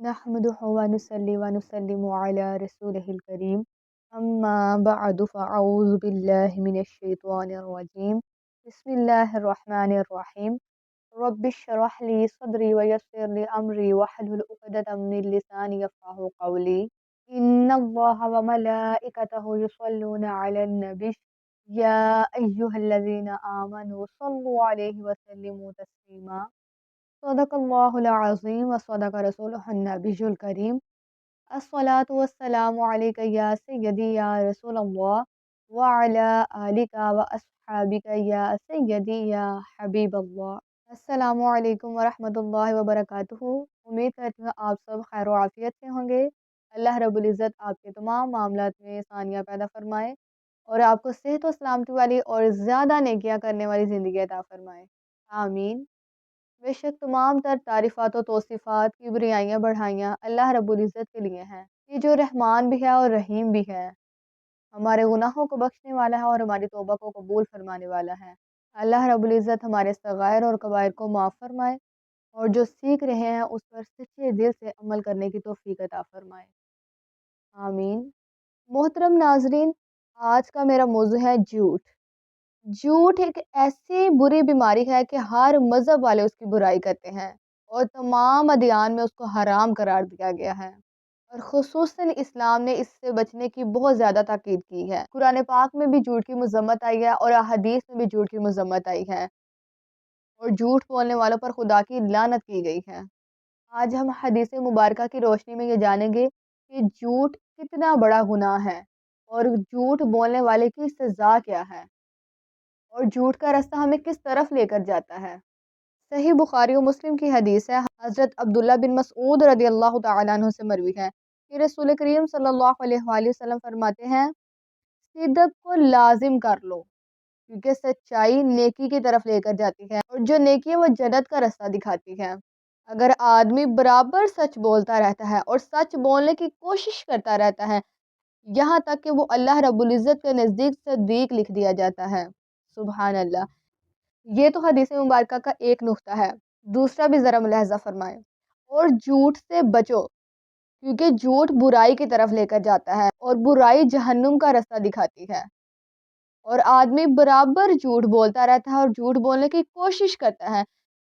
नहमदुहु व नुसल्ली व नुसल्लिमु अला रसूलिहिल करीम अम्मा बअदु फ़अऊज़ु बिल्लाहि मिनश शैतानिर रजीम बिस्मिल्लाहिर रहमानिर रहीम रब्बिश्रह ली सदरी व यस्सिर ली अमरी वहलुल उक़दतम मिन लिसानी यफ़क़हू क़ौली इन्नल्लाहा व मलाइकतहु युस्वल्लूना अलन नबी या अय्युहल्लज़ीना आमनू सल्लु अलैहि व सल्लिमू तस्लीमा सदक़ल्लाहुल अज़ीम व सदक़ रसूलुहुन नबियुल करीम अस्सलातु वस्सलामु अलैका या सय्यदी या रसूलल्लाह व अला आलिका व अस्हाबिका या सय्यदी या हबीबल्लाह। अस्सलामु अलैकुम व रहमतुल्लाहि व बरकातुहू। उम्मीद करती हूँ आप सब खैर व आफियत से होंगे। अल्लाह रब्बुल इज़्ज़त आपके तमाम मामलात में आसानियाँ पैदा फरमाए और आपको सेहत व सलामती वाली और ज़्यादा नेकियां करने वाली ज़िंदगी अता फरमाए, आमीन। बेशक तमाम तर तारीफ़ात व तौसीफ़ात की बुराइयाँ बढ़ाइयाँ अल्लाह रब्बुल इज़्ज़त के लिए हैं। ये जो रहमान भी है और रहीम भी है, हमारे गुनाहों को बख्शने वाला है और हमारी तौबा को कबूल फरमाने वाला है। अल्लाह रब्बुल इज़्ज़त हमारे सगायर और कबायर को माफ़ फरमाए और जो सीख रहे हैं उस पर सच्चे दिल से अमल करने की तौफ़ीक अता फरमाए, आमीन। मोहतरम नाज़रीन, आज का मेरा मौज़ू है झूठ। झूठ एक ऐसी बुरी बीमारी है कि हर मज़हब वाले उसकी बुराई करते हैं और तमाम अदियान में उसको हराम करार दिया गया है और ख़ुसूसन इस्लाम ने इससे बचने की बहुत ज़्यादा ताकीद की है। कुरान पाक में भी झूठ की मज़म्मत आई है और अहदीस में भी झूठ की मज़म्मत आई है और झूठ बोलने वालों पर खुदा की लानत की गई है। आज हम हदीस मुबारका की रोशनी में ये जानेंगे कि झूठ कितना बड़ा गुनाह है और झूठ बोलने वाले की सज़ा क्या है और झूठ का रास्ता हमें किस तरफ लेकर जाता है। सही बुखारी और मुस्लिम की हदीस है, हज़रत अब्दुल्ला बिन मसऊद रज़ियल्लाहु तआला अन्हु से मरवी है कि रसूल करीम सल्लल्लाहु अलैहि वसल्लम फरमाते हैं, सिद्क़ को लाजिम कर लो क्योंकि सच्चाई नेकी की तरफ लेकर जाती है और जो नेकी है वो जन्नत का रास्ता दिखाती है। अगर आदमी बराबर सच बोलता रहता है और सच बोलने की कोशिश करता रहता है, यहाँ तक कि वो अल्लाह रब्बुल इज़्ज़त के नज़दीक सदीक लिख दिया जाता है। सुभान अल्लाह। ये तो हदीस मुबारक का एक नुक्ता है। दूसरा भी ज़रा मुलाहज़ा फरमाएं। और झूठ से बचो क्योंकि झूठ बुराई की तरफ लेकर जाता है और बुराई जहन्नुम का रास्ता दिखाती है और आदमी बराबर झूठ बोलता रहता है और झूठ बोलने की कोशिश करता है,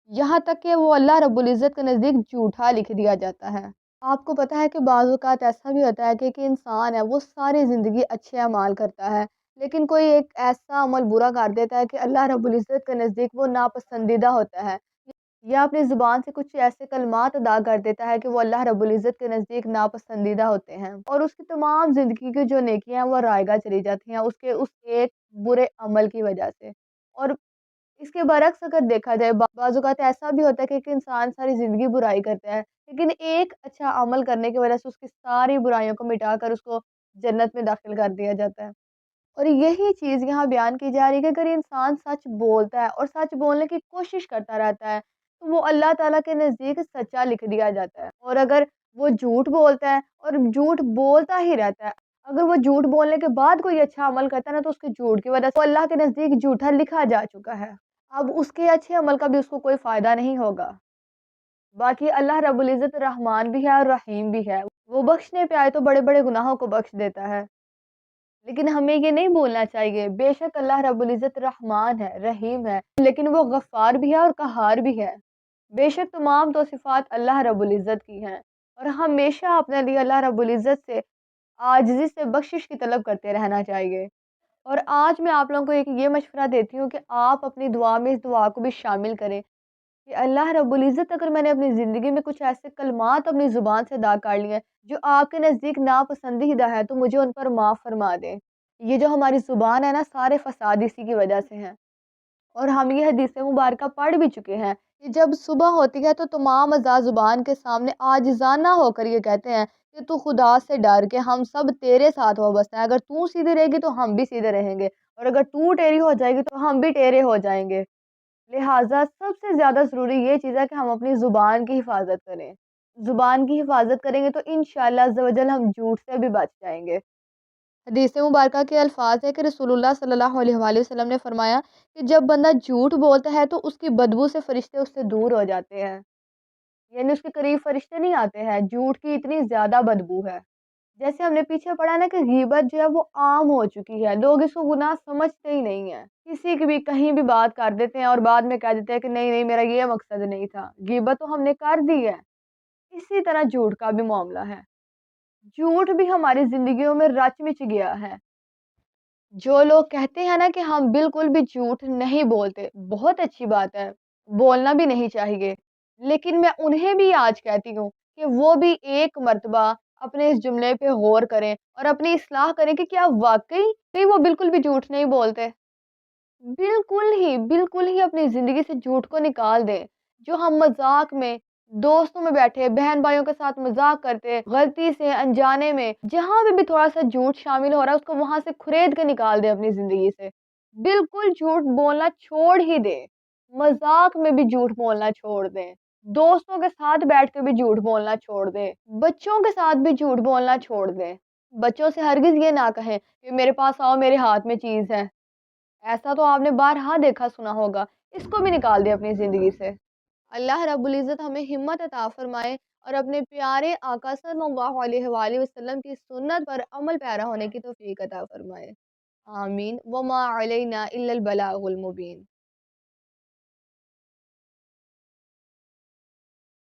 यहाँ तक कि वो अल्लाह रब्बुल इज़्ज़त के नज़दीक झूठा लिख दिया जाता है। आपको पता है कि बाज़ औक़ात ऐसा भी होता है कि इंसान है वो सारी ज़िंदगी अच्छे अमाल करता है लेकिन कोई एक ऐसा अमल बुरा कर देता है कि अल्लाह रब्बुल इज़्ज़त के नज़दीक वो नापसंदीदा होता है या अपनी ज़ुबान से कुछ ऐसे कलमात अदा कर देता है कि वो अल्लाह रब्बुल इज़्ज़त के नज़दीक नापसंदीदा होते हैं और उसकी तमाम ज़िंदगी की जो नेकियां हैं वो रायगा चली जाती हैं उसके उस एक बुरे अमल की वजह से। और इसके बरक्स अगर देखा जाए, बाज़ औक़ात ऐसा भी होता है कि एक इंसान सारी ज़िंदगी बुराई करता है लेकिन एक अच्छा अमल करने की वजह से उसकी सारी बुराइयों को मिटाकर उसको जन्नत में दाखिल कर दिया जाता है। और यही चीज़ यहाँ बयान की जा रही है कि अगर इंसान सच बोलता है और सच बोलने की कोशिश करता रहता है तो वो अल्लाह ताला के नज़दीक सच्चा लिख दिया जाता है। और अगर वो झूठ बोलता है और झूठ बोलता ही रहता है, अगर वो झूठ बोलने के बाद कोई अच्छा अमल करता है ना तो उसके झूठ की वजह से वो अल्लाह के नज़दीक झूठा लिखा जा चुका है। अब उसके अच्छे अमल का भी उसको कोई फ़ायदा नहीं होगा। बाकी अल्लाह रब्बुल इज़्ज़त रहमान भी है और रहीम भी है, वो बख्शने पे आए तो बड़े बड़े गुनाहों को बख्श देता है। लेकिन हमें ये नहीं भूलना चाहिए, बेशक अल्लाह रब्बुल इज़्ज़त रहमान है, रहीम है, लेकिन वो गफ़्फ़ार भी है और क़हार भी है। बेशक तमाम तौसीफ़ात अल्लाह रब्बुल इज़्ज़त की हैं और हमेशा अपने लिए अल्लाह रब्बुल इज़्ज़त से आजिज़ी से बख्शिश की तलब करते रहना चाहिए। और आज मैं आप लोगों को एक ये मशवरा देती हूँ कि आप अपनी दुआ में इस दुआ को भी शामिल करें कि अल्लाह रब्बुल इज़्ज़त, अगर मैंने अपनी ज़िंदगी में कुछ ऐसे कलमात अपनी ज़ुबान से अदा कर लिए हैं जो आपके नज़दीक नापसंदीदा है तो मुझे उन पर माफ़ फरमा दें। ये जो हमारी ज़ुबान है ना, सारे फ़साद इसी की वजह से हैं और हम ये हदीस मुबारक पढ़ भी चुके हैं कि जब सुबह होती है तो तमाम अज़ा ज़ुबान के सामने आजिज़ाना होकर ये कहते हैं कि तू खुदा से डर के हम सब तेरे साथ वाबस्ता है, अगर तू सीधी रहेगी तो हम भी सीधे रहेंगे और अगर तू टेढ़ी हो जाएगी तो हम भी टेढ़े हो जाएंगे। लिहाजा सबसे ज़्यादा ज़रूरी ये चीज़ है कि हम अपनी ज़ुबान की हिफाजत करें। ज़ुबान की हिफाजत करेंगे तो इंशाअल्लाह अज़्ज़ व जल हम झूठ से भी बच जाएंगे। हदीस मुबारक के अल्फाज है कि रसूलुल्लाह सल्लल्लाहु अलैहि वसल्लम ने फरमाया कि जब बंदा झूठ बोलता है तो उसकी बदबू से फरिश्ते उससे दूर हो जाते हैं। یعنی اس کے قریب فرشتے نہیں آتے ہیں، جھوٹ کی اتنی زیادہ بدبو ہے۔ جیسے ہم نے پیچھے پڑھا نا کہ غیبت جو ہے وہ عام ہو چکی ہے، لوگ اس کو گناہ سمجھتے ہی نہیں ہیں، کسی کی بھی کہیں بھی بات کر دیتے ہیں اور بعد میں کہہ دیتے ہیں کہ نہیں نہیں میرا یہ مقصد نہیں تھا، غیبت تو ہم نے کر دی ہے۔ اسی طرح جھوٹ کا بھی معاملہ ہے، جھوٹ بھی ہماری زندگیوں میں رچ مچ گیا ہے۔ جو لوگ کہتے ہیں نا کہ ہم بالکل بھی جھوٹ نہیں بولتے، بہت اچھی بات ہے، بولنا بھی نہیں چاہیے، لیکن میں انہیں بھی آج کہتی ہوں کہ وہ بھی ایک مرتبہ اپنے اس جملے پہ غور کریں اور اپنی اصلاح کریں کہ کیا واقعی وہ بالکل بھی جھوٹ نہیں بولتے۔ بالکل ہی اپنی زندگی سے جھوٹ کو نکال دیں۔ جو ہم مذاق میں دوستوں میں بیٹھے بہن بھائیوں کے ساتھ مذاق کرتے غلطی سے انجانے میں جہاں بھی تھوڑا سا جھوٹ شامل ہو رہا ہے اس کو وہاں سے کھرید کے نکال دیں اپنی زندگی سے، بالکل جھوٹ بولنا چھوڑ ہی دیں، مذاق میں بھی جھوٹ بولنا چھوڑ دیں، دوستوں کے ساتھ بیٹھ کے بھی جھوٹ بولنا چھوڑ دیں، بچوں کے ساتھ بھی جھوٹ بولنا چھوڑ دیں۔ بچوں سے ہرگز یہ نہ کہیں کہ میرے پاس آؤ میرے ہاتھ میں چیز ہے، ایسا تو آپ نے بارہا دیکھا سنا ہوگا، اس کو بھی نکال دیں اپنی زندگی سے۔ اللہ رب العزت ہمیں ہمت عطا فرمائے اور اپنے پیارے آقا صلی اللہ علیہ وآلہ وسلم کی سنت پر عمل پیرا ہونے کی توفیق عطا فرمائے، آمین۔ وما علینا الا البلاغ المبین۔